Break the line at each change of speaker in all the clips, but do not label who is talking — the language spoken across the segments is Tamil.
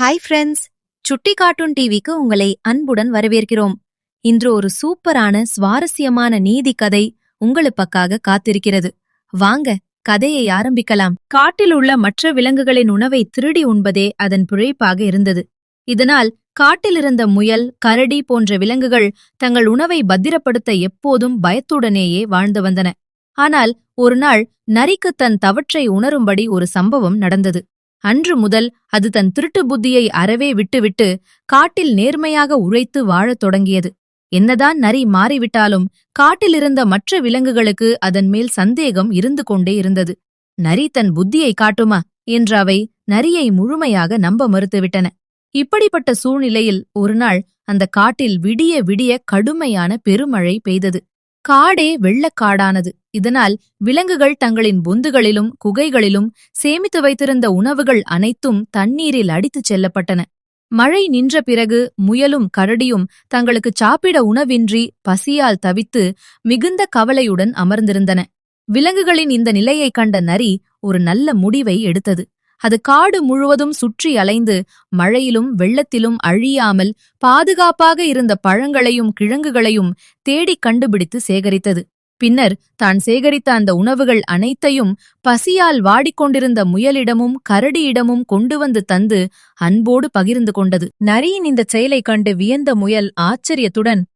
ஹாய் ஃப்ரெண்ட்ஸ், சுட்டி கார்ட்டூன் டிவிக்கு உங்களை அன்புடன் வரவேற்கிறோம். இன்று ஒரு சூப்பரான சுவாரஸ்யமான நீதி கதை உங்களுக்காக காத்திருக்கிறது. வாங்க கதையை ஆரம்பிக்கலாம். காட்டில் உள்ள மற்ற விலங்குகளின் உணவை திருடி உண்பதே அதன் பிழைப்பாக இருந்தது. இதனால் காட்டிலிருந்த முயல், கரடி போன்ற விலங்குகள் தங்கள் உணவை பத்திரப்படுத்த எப்போதும் பயத்துடனேயே வாழ்ந்து வந்தன. ஆனால் ஒருநாள் நரிக்கு தன் தவற்றை உணரும்படி ஒரு சம்பவம் நடந்தது. அன்று முதல் அது தன் திருட்டு புத்தியை அறவே விட்டுவிட்டு காட்டில் நேர்மையாக உழைத்து வாழத் தொடங்கியது. என்னதான் நரி மாறிவிட்டாலும் காட்டிலிருந்த மற்ற விலங்குகளுக்கு அதன் மேல் சந்தேகம் இருந்து கொண்டே இருந்தது. நரி தன் புத்தியை காட்டுமா என்று அவை நரியை முழுமையாக நம்ப மறுத்துவிட்டன. இப்படிப்பட்ட சூழ்நிலையில் ஒருநாள் அந்த காட்டில் விடிய விடிய கடுமையான பெருமழை பெய்தது. காடே வெள்ளக்காடானது. இதனால் விலங்குகள் தங்களின் பொந்துகளிலும் குகைகளிலும் சேமித்து வைத்திருந்த உணவுகள் அனைத்தும் தண்ணீரில் அடித்துச் செல்லப்பட்டன. மழை நின்ற பிறகு முயலும் கரடியும் தங்களுக்கு சாப்பிட உணவின்றி பசியால் தவித்து மிகுந்த கவலையுடன் அமர்ந்திருந்தன. விலங்குகளின் இந்த நிலையைக் கண்ட நரி ஒரு நல்ல முடிவை எடுத்தது. அது காடு முழுவதும் சுற்றி அலைந்து மழையிலும் வெள்ளத்திலும் அழியாமல் பாதுகாப்பாக இருந்த பழங்களையும் கிழங்குகளையும் தேடிக் கண்டுபிடித்து சேகரித்தது. பின்னர் தான் சேகரித்த அந்த உணவுகள் அனைத்தையும் பசியால் வாடிக்கொண்டிருந்த முயலிடமும் கரடியிடமும் கொண்டு வந்து தந்து அன்போடு பகிர்ந்து கொண்டது. நரியின் இந்த செயலைக் கண்டு வியந்த முயல் ஆச்சரியத்துடன்,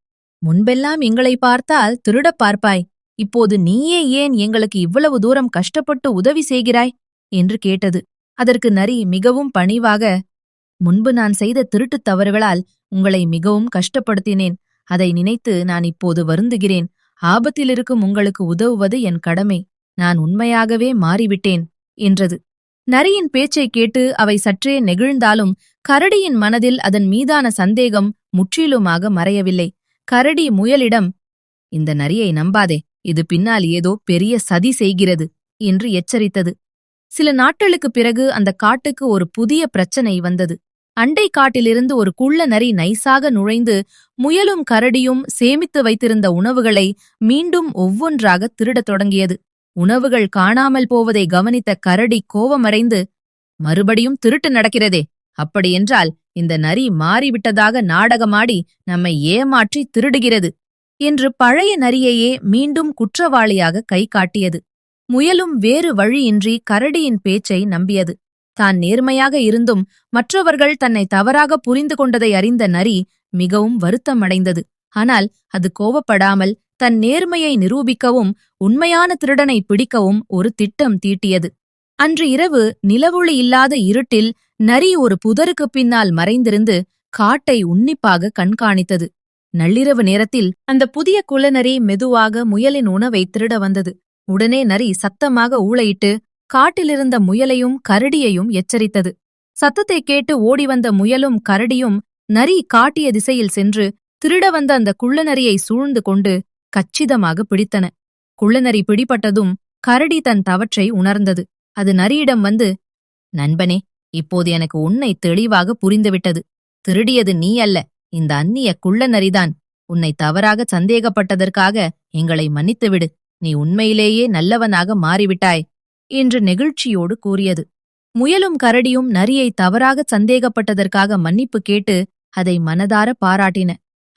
முன்பெல்லாம் எங்களை பார்த்தால் திருடப் பார்ப்பாய், இப்போது நீயே ஏன் எங்களுக்கு இவ்வளவு தூரம் கஷ்டப்பட்டு உதவி செய்கிறாய் என்று கேட்டது. அதற்கு நரி மிகவும் பணிவாக, முன்பு நான் செய்த திருட்டுத் தவறுகளால் உங்களை மிகவும் கஷ்டப்படுத்தினேன். அதை நினைத்து நான் இப்போது வருந்துகிறேன். ஆபத்திலிருக்கும் உங்களுக்கு உதவுவது என் கடமை. நான் உண்மையாகவே மாறிவிட்டேன் என்றது. நரியின் பேச்சைக் கேட்டு அவை சற்றே நெகிழ்ந்தாலும் கரடியின் மனதில் அதன் மீதான சந்தேகம் முற்றிலுமாக மறையவில்லை. கரடி முயலிடம், இந்த நரியை நம்பாதே, இது பின்னால் ஏதோ பெரிய சதி செய்கிறது என்று எச்சரித்தது. சில நாட்களுக்குப் பிறகு அந்த காட்டுக்கு ஒரு புதிய பிரச்சனை வந்தது. அண்டை காட்டிலிருந்து ஒரு குள்ள நரி நைசாக நுழைந்து முயலும் கரடியும் சேமித்து வைத்திருந்த உணவுகளை மீண்டும் ஒவ்வொன்றாக திருடத் தொடங்கியது. உணவுகள் காணாமல் போவதை கவனித்த கரடி கோபமடைந்து, மறுபடியும் திருட்டு நடக்கிறதே, அப்படியென்றால் இந்த நரி மாறிவிட்டதாக நாடகமாடி நம்மை ஏமாற்றி திருடுகிறது என்று பழைய நரியையே மீண்டும் குற்றவாளியாக கை காட்டியது. முயலும் வேறு வழியின்றி கரடியின் பேச்சை நம்பியது. தான் நேர்மையாக இருந்தும் மற்றவர்கள் தன்னை தவறாக புரிந்து கொண்டதை அறிந்த நரி மிகவும் வருத்தமடைந்தது. ஆனால் அது கோபப்படாமல் தன் நேர்மையை நிரூபிக்கவும் உண்மையான திருடனை பிடிக்கவும் ஒரு திட்டம் தீட்டியது. அன்று இரவு நிலவொளி இல்லாத இருட்டில் நரி ஒரு புதருக்குப் பின்னால் மறைந்திருந்து காட்டை உன்னிப்பாக கண்காணித்தது. நள்ளிரவு நேரத்தில் அந்த புதிய குள்ளநரி மெதுவாக முயலின் உணவை திருட வந்தது. உடனே நரி சத்தமாக ஊளையிட்டு காட்டிலிருந்த முயலையும் கரடியையும் எச்சரித்தது. சத்தத்தை கேட்டு ஓடிவந்த முயலும் கரடியும் நரி காட்டிய திசையில் சென்று திருட வந்த அந்த குள்ளநரியை சூழ்ந்து கொண்டு கச்சிதமாக பிடித்தன. குள்ளநரி பிடிபட்டதும் கரடி தன் தவற்றை உணர்ந்தது. அது நரியிடம் வந்து, நண்பனே, இப்போது எனக்கு உன்னை தெளிவாக புரிந்துவிட்டது. திருடியது நீ அல்ல, இந்த அந்நிய குள்ளநரிதான். உன்னை தவறாக சந்தேகப்பட்டதற்காக எங்களை மன்னித்துவிடு. நீ உண்மையிலேயே நல்லவனாக மாறிவிட்டாய் என்று நெகிழ்ச்சியோடு கூறியது. முயலும் கரடியும் நரியை தவறாக சந்தேகப்பட்டதற்காக மன்னிப்பு கேட்டு அதை மனதார பாராட்டின.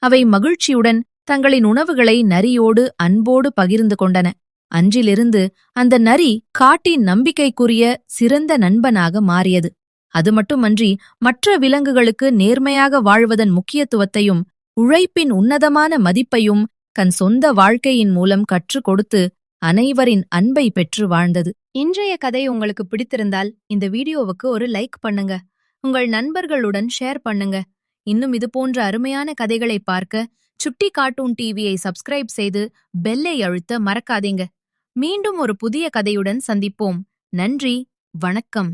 அவை மகிழ்ச்சியுடன் தங்களின் உணவுகளை நரியோடு அன்போடு பகிர்ந்து கொண்டன. அன்றிலிருந்து அந்த நரி காட்டின் நம்பிக்கைக்குரிய சிறந்த நண்பனாக மாறியது. அது மட்டுமன்றி மற்ற விலங்குகளுக்கு நேர்மையாக வாழ்வதன் முக்கியத்துவத்தையும் உழைப்பின் உன்னதமான மதிப்பையும் தன் சொந்த வாழ்க்கையின் மூலம் கற்றுக் கொடுத்து அனைவரின் அன்பை பெற்று வாழ்ந்தது. இன்றைய கதை உங்களுக்கு பிடித்திருந்தால் இந்த வீடியோவுக்கு ஒரு லைக் பண்ணுங்க. உங்கள் நண்பர்களுடன் ஷேர் பண்ணுங்க. இன்னும் இதுபோன்ற அருமையான கதைகளை பார்க்க சுட்டி கார்ட்டூன் டிவியை சப்ஸ்கிரைப் செய்து பெல்லை அழுத்த மறக்காதீங்க. மீண்டும் ஒரு புதிய கதையுடன் சந்திப்போம். நன்றி, வணக்கம்.